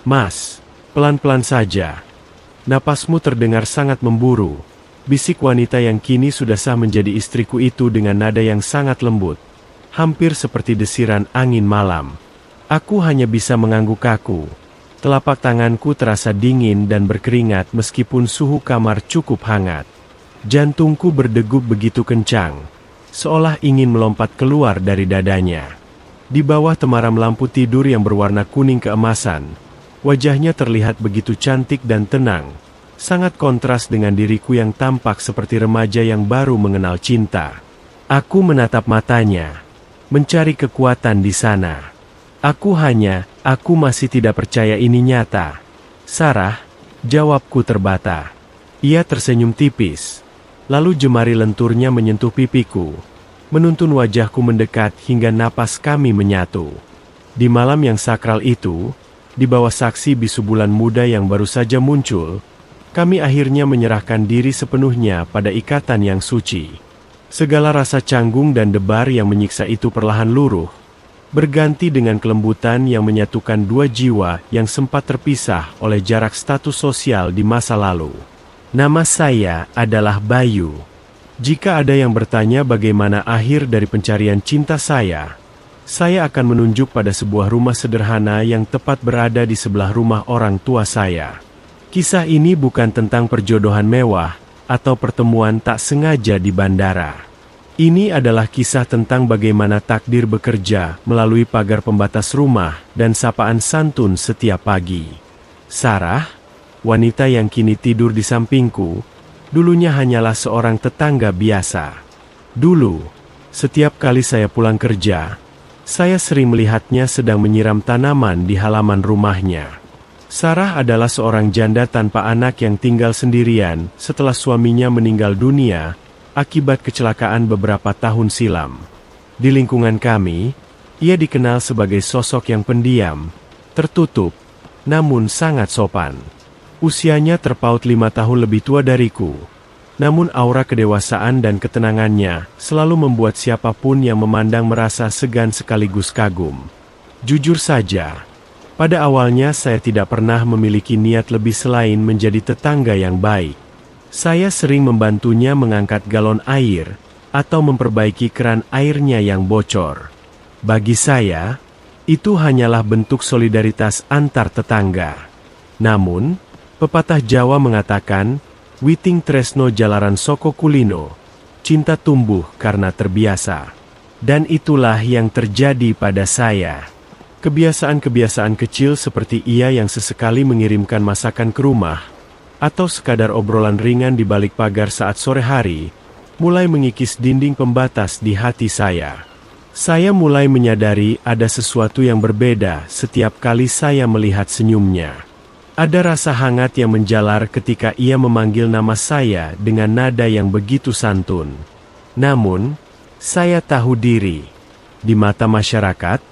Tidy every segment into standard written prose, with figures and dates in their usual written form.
Mas, pelan-pelan saja. Napasmu terdengar sangat memburu, bisik wanita yang kini sudah sah menjadi istriku itu dengan nada yang sangat lembut, hampir seperti desiran angin malam. Aku hanya bisa mengangguk kaku. Telapak tanganku terasa dingin dan berkeringat meskipun suhu kamar cukup hangat. Jantungku berdegup begitu kencang, seolah ingin melompat keluar dari dadanya. Di bawah temaram lampu tidur yang berwarna kuning keemasan, wajahnya terlihat begitu cantik dan tenang, sangat kontras dengan diriku yang tampak seperti remaja yang baru mengenal cinta. Aku menatap matanya, mencari kekuatan di sana. Aku masih tidak percaya ini nyata. Sarah, jawabku terbata. Ia tersenyum tipis, lalu jemari lenturnya menyentuh pipiku, menuntun wajahku mendekat hingga napas kami menyatu. Di malam yang sakral itu, di bawah saksi bisu bulan muda yang baru saja muncul, kami akhirnya menyerahkan diri sepenuhnya pada ikatan yang suci. Segala rasa canggung dan debar yang menyiksa itu perlahan luruh, berganti dengan kelembutan yang menyatukan dua jiwa yang sempat terpisah oleh jarak status sosial di masa lalu. Nama saya adalah Bayu. Jika ada yang bertanya bagaimana akhir dari pencarian cinta saya akan menunjuk pada sebuah rumah sederhana yang tepat berada di sebelah rumah orang tua saya. Kisah ini bukan tentang perjodohan mewah atau pertemuan tak sengaja di bandara. Ini adalah kisah tentang bagaimana takdir bekerja melalui pagar pembatas rumah dan sapaan santun setiap pagi. Sarah, wanita yang kini tidur di sampingku, dulunya hanyalah seorang tetangga biasa. Dulu, setiap kali saya pulang kerja, saya sering melihatnya sedang menyiram tanaman di halaman rumahnya. Sarah adalah seorang janda tanpa anak yang tinggal sendirian setelah suaminya meninggal dunia akibat kecelakaan beberapa tahun silam. Di lingkungan kami, ia dikenal sebagai sosok yang pendiam, tertutup, namun sangat sopan. Usianya terpaut 5 tahun lebih tua dariku, namun aura kedewasaan dan ketenangannya selalu membuat siapapun yang memandang merasa segan sekaligus kagum. Jujur saja, pada awalnya saya tidak pernah memiliki niat lebih selain menjadi tetangga yang baik. Saya sering membantunya mengangkat galon air, atau memperbaiki keran airnya yang bocor. Bagi saya, itu hanyalah bentuk solidaritas antar tetangga. Namun, pepatah Jawa mengatakan, Witing tresno jalaran soko kulino, cinta tumbuh karena terbiasa. Dan itulah yang terjadi pada saya. Kebiasaan-kebiasaan kecil seperti ia yang sesekali mengirimkan masakan ke rumah, atau sekadar obrolan ringan di balik pagar saat sore hari, mulai mengikis dinding pembatas di hati saya. Saya mulai menyadari ada sesuatu yang berbeda setiap kali saya melihat senyumnya. Ada rasa hangat yang menjalar ketika ia memanggil nama saya dengan nada yang begitu santun. Namun, saya tahu diri. Di mata masyarakat,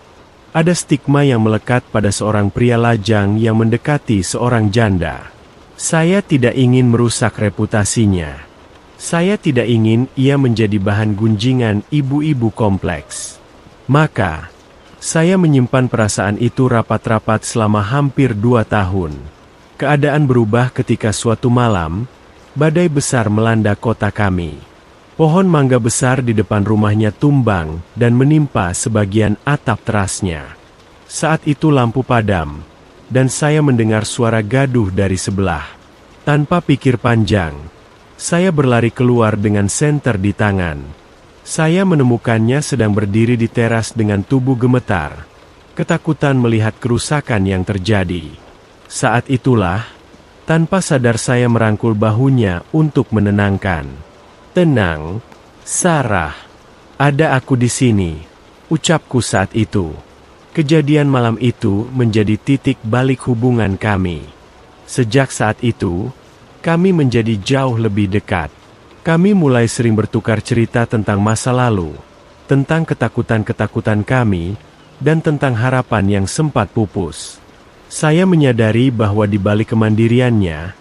ada stigma yang melekat pada seorang pria lajang yang mendekati seorang janda. Saya tidak ingin merusak reputasinya. Saya tidak ingin ia menjadi bahan gunjingan ibu-ibu kompleks. Maka, saya menyimpan perasaan itu rapat-rapat selama hampir 2 tahun. Keadaan berubah ketika suatu malam, badai besar melanda kota kami. Pohon mangga besar di depan rumahnya tumbang dan menimpa sebagian atap terasnya. Saat itu lampu padam, dan saya mendengar suara gaduh dari sebelah. Tanpa pikir panjang, saya berlari keluar dengan senter di tangan. Saya menemukannya sedang berdiri di teras dengan tubuh gemetar, ketakutan melihat kerusakan yang terjadi. Saat itulah, tanpa sadar saya merangkul bahunya untuk menenangkan. "Tenang, Sarah. Ada aku di sini," ucapku saat itu. Kejadian malam itu menjadi titik balik hubungan kami. Sejak saat itu, kami menjadi jauh lebih dekat. Kami mulai sering bertukar cerita tentang masa lalu, tentang ketakutan-ketakutan kami, dan tentang harapan yang sempat pupus. Saya menyadari bahwa di balik kemandiriannya,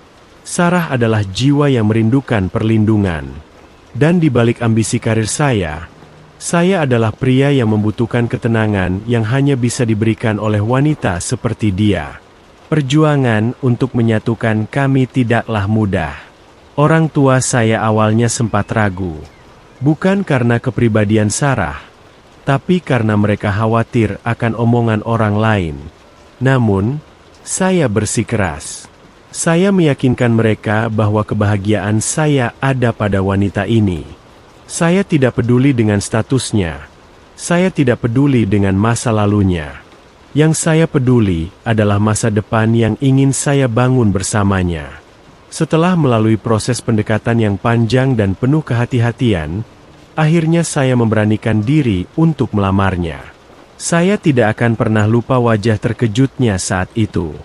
Sarah adalah jiwa yang merindukan perlindungan. Dan di balik ambisi karir saya adalah pria yang membutuhkan ketenangan yang hanya bisa diberikan oleh wanita seperti dia. Perjuangan untuk menyatukan kami tidaklah mudah. Orang tua saya awalnya sempat ragu. Bukan karena kepribadian Sarah, tapi karena mereka khawatir akan omongan orang lain. Namun, saya bersikeras. Saya meyakinkan mereka bahwa kebahagiaan saya ada pada wanita ini. Saya tidak peduli dengan statusnya. Saya tidak peduli dengan masa lalunya. Yang saya peduli adalah masa depan yang ingin saya bangun bersamanya. Setelah melalui proses pendekatan yang panjang dan penuh kehati-hatian, akhirnya saya memberanikan diri untuk melamarnya. Saya tidak akan pernah lupa wajah terkejutnya saat itu.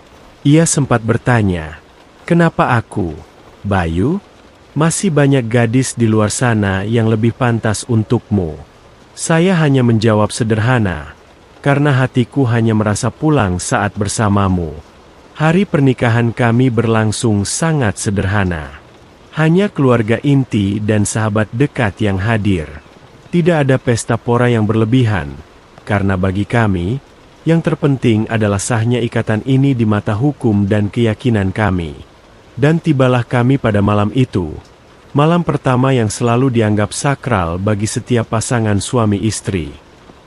Ia sempat bertanya, "Kenapa aku, Bayu? Masih banyak gadis di luar sana yang lebih pantas untukmu." Saya hanya menjawab sederhana, "Karena hatiku hanya merasa pulang saat bersamamu." Hari pernikahan kami berlangsung sangat sederhana. Hanya keluarga inti dan sahabat dekat yang hadir. Tidak ada pesta pora yang berlebihan, karena bagi kami, yang terpenting adalah sahnya ikatan ini di mata hukum dan keyakinan kami. Dan tibalah kami pada malam itu. Malam pertama yang selalu dianggap sakral bagi setiap pasangan suami istri.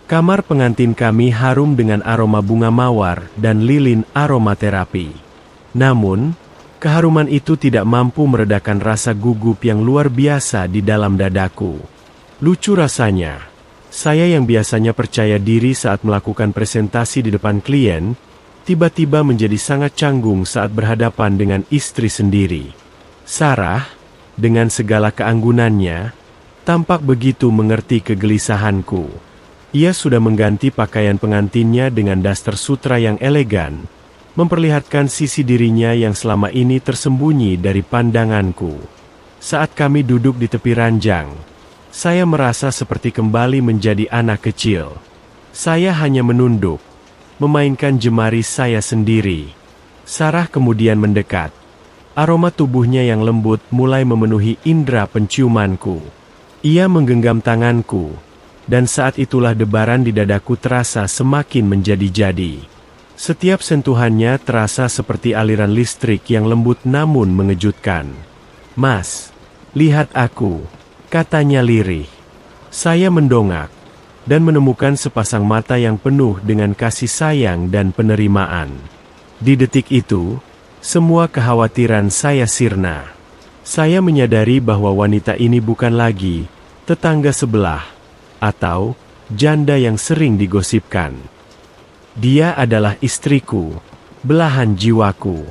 Kamar pengantin kami harum dengan aroma bunga mawar dan lilin aromaterapi. Namun, keharuman itu tidak mampu meredakan rasa gugup yang luar biasa di dalam dadaku. Lucu rasanya, saya yang biasanya percaya diri saat melakukan presentasi di depan klien, tiba-tiba menjadi sangat canggung saat berhadapan dengan istri sendiri. Sarah, dengan segala keanggunannya, tampak begitu mengerti kegelisahanku. Ia sudah mengganti pakaian pengantinnya dengan daster sutra yang elegan, memperlihatkan sisi dirinya yang selama ini tersembunyi dari pandanganku. Saat kami duduk di tepi ranjang, saya merasa seperti kembali menjadi anak kecil. Saya hanya menunduk, memainkan jemari saya sendiri. Sarah kemudian mendekat. Aroma tubuhnya yang lembut mulai memenuhi indera penciumanku. Ia menggenggam tanganku, dan saat itulah debaran di dadaku terasa semakin menjadi-jadi. Setiap sentuhannya terasa seperti aliran listrik yang lembut namun mengejutkan. "Mas, lihat aku," katanya lirih. Saya mendongak, dan menemukan sepasang mata yang penuh dengan kasih sayang dan penerimaan. Di detik itu, semua kekhawatiran saya sirna. Saya menyadari bahwa wanita ini bukan lagi tetangga sebelah, atau janda yang sering digosipkan. Dia adalah istriku, belahan jiwaku.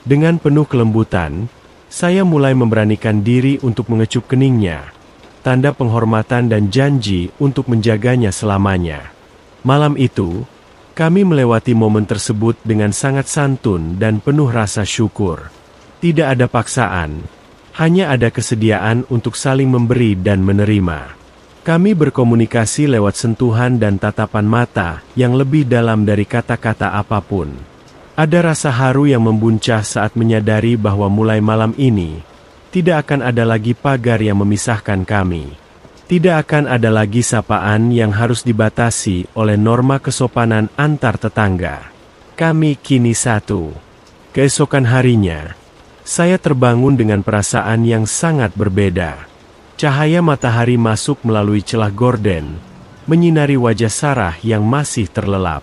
Dengan penuh kelembutan, saya mulai memberanikan diri untuk mengecup keningnya, tanda penghormatan dan janji untuk menjaganya selamanya. Malam itu, kami melewati momen tersebut dengan sangat santun dan penuh rasa syukur. Tidak ada paksaan, hanya ada kesediaan untuk saling memberi dan menerima. Kami berkomunikasi lewat sentuhan dan tatapan mata yang lebih dalam dari kata-kata apapun. Ada rasa haru yang membuncah saat menyadari bahwa mulai malam ini, tidak akan ada lagi pagar yang memisahkan kami. Tidak akan ada lagi sapaan yang harus dibatasi oleh norma kesopanan antar tetangga. Kami kini satu. Keesokan harinya, saya terbangun dengan perasaan yang sangat berbeda. Cahaya matahari masuk melalui celah gorden, menyinari wajah Sarah yang masih terlelap.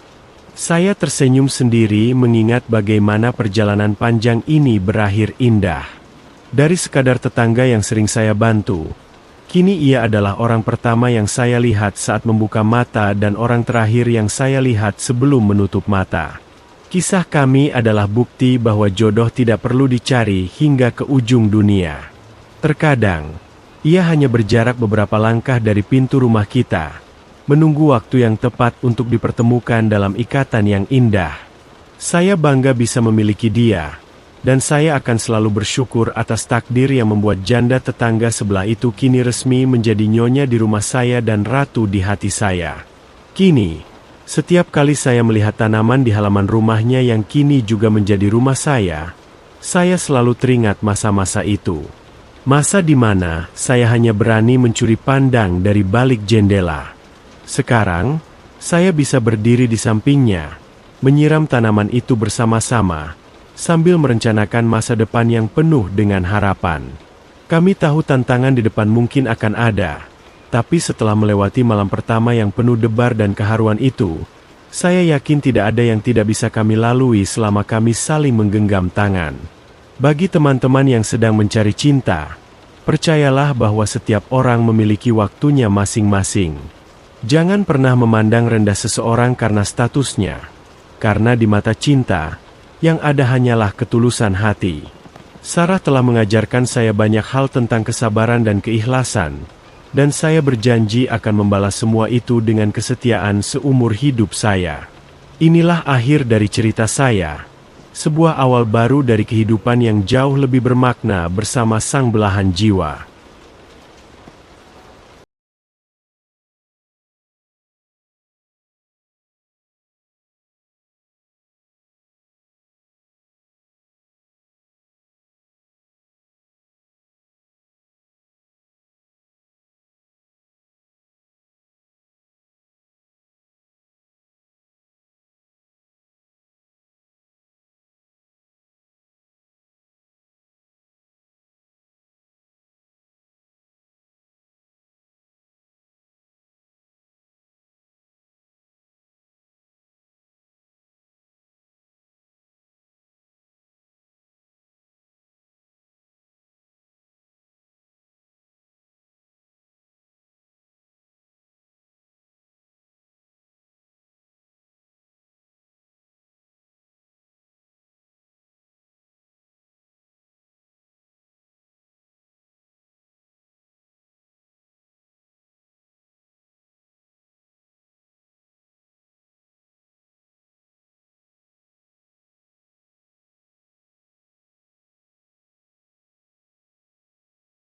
Saya tersenyum sendiri mengingat bagaimana perjalanan panjang ini berakhir indah. Dari sekadar tetangga yang sering saya bantu, kini ia adalah orang pertama yang saya lihat saat membuka mata dan orang terakhir yang saya lihat sebelum menutup mata. Kisah kami adalah bukti bahwa jodoh tidak perlu dicari hingga ke ujung dunia. Terkadang, ia hanya berjarak beberapa langkah dari pintu rumah kita, menunggu waktu yang tepat untuk dipertemukan dalam ikatan yang indah. Saya bangga bisa memiliki dia, dan saya akan selalu bersyukur atas takdir yang membuat janda tetangga sebelah itu kini resmi menjadi nyonya di rumah saya dan ratu di hati saya. Kini, setiap kali saya melihat tanaman di halaman rumahnya yang kini juga menjadi rumah saya selalu teringat masa-masa itu. Masa di mana saya hanya berani mencuri pandang dari balik jendela. Sekarang, saya bisa berdiri di sampingnya, menyiram tanaman itu bersama-sama, sambil merencanakan masa depan yang penuh dengan harapan. Kami tahu tantangan di depan mungkin akan ada, tapi setelah melewati malam pertama yang penuh debar dan keharuan itu, saya yakin tidak ada yang tidak bisa kami lalui selama kami saling menggenggam tangan. Bagi teman-teman yang sedang mencari cinta, percayalah bahwa setiap orang memiliki waktunya masing-masing. Jangan pernah memandang rendah seseorang karena statusnya, karena di mata cinta, yang ada hanyalah ketulusan hati. Sarah telah mengajarkan saya banyak hal tentang kesabaran dan keikhlasan, dan saya berjanji akan membalas semua itu dengan kesetiaan seumur hidup saya. Inilah akhir dari cerita saya, sebuah awal baru dari kehidupan yang jauh lebih bermakna bersama sang belahan jiwa.